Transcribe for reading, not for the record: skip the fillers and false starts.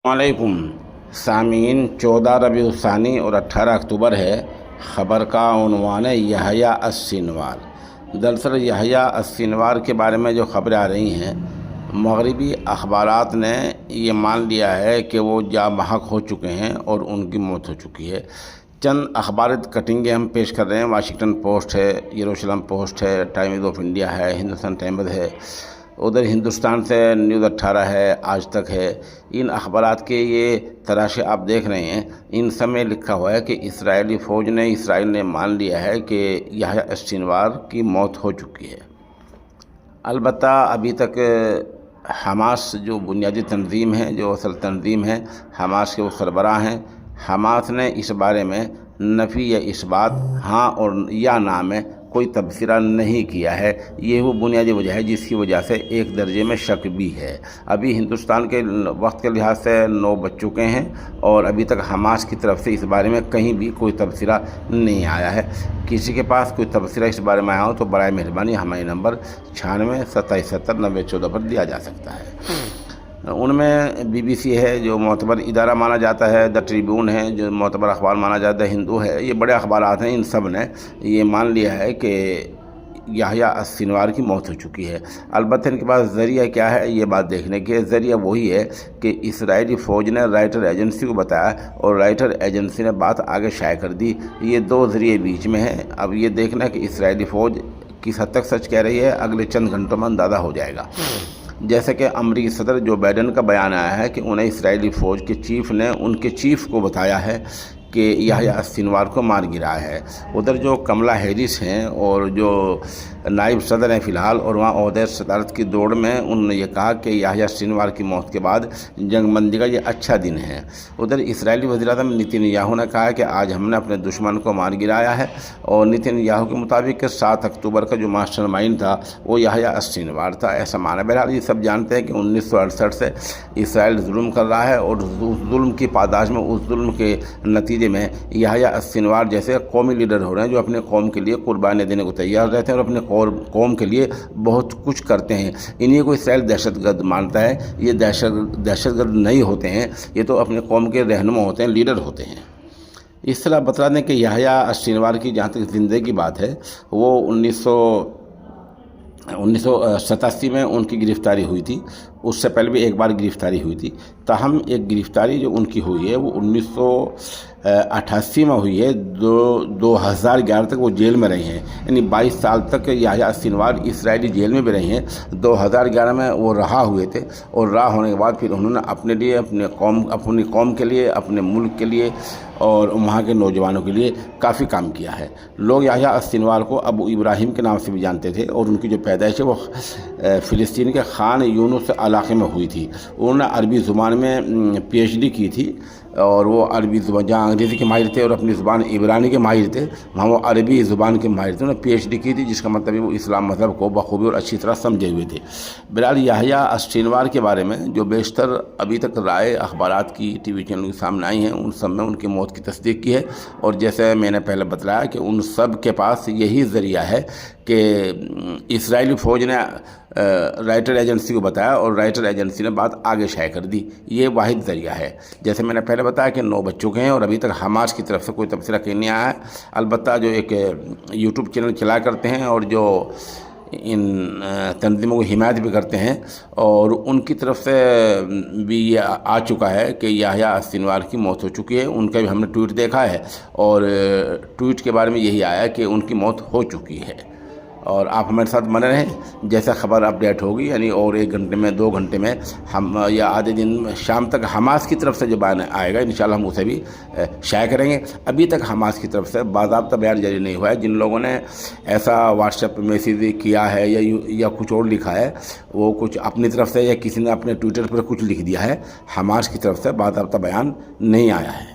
वालेकुम सामीन 14 रबीउल सानी और 18 अक्टूबर है। ख़बर का उन्वान है यहया अस्सिनवार। दरअसल यहया अस्सिनवार के बारे में जो ख़बरें आ रही हैं, मगरबी अखबारात ने ये मान लिया है कि वो जा महक हो चुके हैं और उनकी मौत हो चुकी है। चंद अखबारत कटिंगें हम पेश कर रहे हैं। वाशिंगटन पोस्ट है, यरूशलेम पोस्ट है, टाइम्स ऑफ इंडिया है, हिंदुस्तान टाइम्स है, उधर हिंदुस्तान से न्यूज़ 18 है, आज तक है। इन अखबारात के ये तराशे आप देख रहे हैं, इन सब में लिखा हुआ है कि इसराइल ने मान लिया है कि यहया अस्सिनवार की मौत हो चुकी है। अलबत्ता अभी तक हमास जो बुनियादी तंजीम है, जो असल तंजीम है, हमास के वो सरबराह हैं, हमास ने इस बारे में नफ़ी या इस्बात हाँ और या ना में कोई तबसरा नहीं किया है। ये वो बुनियादी वजह है जिसकी वजह से एक दर्जे में शक भी है। अभी हिंदुस्तान के वक्त के लिहाज से 9 बज चुके हैं और अभी तक हमास की तरफ से इस बारे में कहीं भी कोई तबसरा नहीं आया है। किसी के पास कोई तबसरा इस बारे में आया हो तो बराए मेहरबानी हमारे नंबर 96 27 70 90 14 पर दिया जा सकता है। उनमें BBC है जो मोतबर इदारा माना जाता है, द ट्रिब्यून है जो मोतबर अखबार माना जाता है, हिंदू है, ये बड़े अखबारात हैं। इन सब ने ये मान लिया है कि यहया अस्सिनवार की मौत हो चुकी है। अलबत्ता इनके पास ज़रिया क्या है, ये बात देखने के ज़रिया वही है कि इजरायली फ़ौज ने राइटर एजेंसी को बताया और राइटर एजेंसी ने बात आगे शाये कर दी। ये 2 ज़रिए बीच में है। अब ये देखना कि इजरायली फ़ौज किस हद तक सच कह रही है, अगले चंद घंटों में अंदाज़ा हो जाएगा। जैसे कि अमरीकी सदर जो बाइडन का बयान आया है कि उन्हें इसराइली फ़ौज के चीफ़ ने उनके चीफ़ को बताया है कि यहया अस्सिनवार को मार गिराया है। उधर जो कमला हैरिस हैं और जो नायब सदर हैं फ़िलहाल और वहाँ ओहदे सदारत की दौड़ में, उन्होंने ये कहा कि यहया अस्सिनवार की मौत के बाद जंगबंदी का ये अच्छा दिन है। उधर इजरायली वज़ीर-ए-आज़म नेतन्याहू ने कहा है कि आज हमने अपने दुश्मन को मार गिराया है और नेतन्याहू के मुताबिक 7 अक्टूबर का जो मास्टरमाइंड था वो यहया अस्सिनवार था, ऐसा माना। बहरहाल ये सब जानते हैं कि 1968 से इसराइल जुल्म कर रहा है और उस जुल्म की पादाश में, उस जुल्म के नतीजे में यहया अस्सिनवार जैसे कौमी लीडर हो रहे हैं जो अपने कौम के लिए कुर्बानी देने को तैयार रहते हैं और अपने कौम के लिए बहुत कुछ करते हैं। इन्हीं को इसराइल दहशतगर्द मानता है। ये दहशतगर्द नहीं होते हैं, ये तो अपने कौम के रहनुमा होते हैं, लीडर होते हैं। इस तरह बता दें कि यहया अस्सिनवार की जहाँ तक ज़िंदगी की बात है, वो 1987 में उनकी गिरफ़्तारी हुई थी। उससे पहले भी एक बार गिरफ़्तारी हुई थी। ताहम एक गिरफ़्तारी जो उनकी हुई है वो 1988 में हुई है। 2011 तक वो जेल में रही हैं, यानी 22 साल तक यहया अस्सिनवार इसराइली जेल में भी रही हैं। 2011 में वो रहा हुए थे और रहा होने के बाद फिर उन्होंने अपने लिए, अपनी कौम के लिए, अपने मुल्क के लिए और वहाँ के नौजवानों के लिए काफ़ी काम किया है। लोग यहया अस्सिनवार को अबू इब्राहिम के नाम से भी जानते थे और उनकी जो पैदाइश है वो फ़िलिस्तीन के खान यूनुस इलाके में हुई थी। उन्होंने अरबी ज़ुबान में PhD की थी और वो अरबी ज़ुबान, जहाँ अंग्रेज़ी के माहिर थे और अपनी ज़ुबान इब्रानी के माहिर थे, वहाँ वो अरबी ज़ुबान के माहिर थे। उन्होंने PhD की थी, जिसका मतलब है वो इस्लाम मज़हब को बखूबी और अच्छी तरह समझे हुए थे। बहरहाल यहया अस्सिनवार के बारे में जो बेशतर अभी तक राय अखबारात की, TV चैनल के सामने आई हैं, उन सब में उनकी मौत की तस्दीक की है। और जैसे मैंने पहले बताया कि उन सब के पास यही ज़रिया है कि इसराइली फ़ौज ने राइटर एजेंसी को बताया और राइटर एजेंसी ने बात आगे शाये कर दी। ये वाहिद ज़रिया है। जैसे मैंने पहले बताया कि 9 बज चुके हैं और अभी तक हमास की तरफ से कोई तबसरा कहीं नहीं आया है। अलबत्ता जो एक YouTube चैनल चला करते हैं और जो इन तंजीमों को हिमायत भी करते हैं, और उनकी तरफ से भी ये आ चुका है कि यहया अस्सिनवार की मौत हो चुकी है। उनका भी हमने ट्वीट देखा है और ट्वीट के बारे में यही आया कि उनकी मौत हो चुकी है। और आप हमारे साथ बने रहें, जैसा खबर अपडेट होगी, यानी और 1 घंटे में, 2 घंटे में हम या आधे दिन शाम तक हमास की तरफ से जो बयान आएगा इंशाल्लाह हम उसे भी शाये करेंगे। अभी तक हमास की तरफ से बाज़ाब्ता बयान जारी नहीं हुआ है। जिन लोगों ने ऐसा व्हाट्सएप मैसेज किया है या कुछ और लिखा है, वो कुछ अपनी तरफ से या किसी ने अपने ट्विटर पर कुछ लिख दिया है, हमास की तरफ से बाज़ाब्ता बयान नहीं आया है।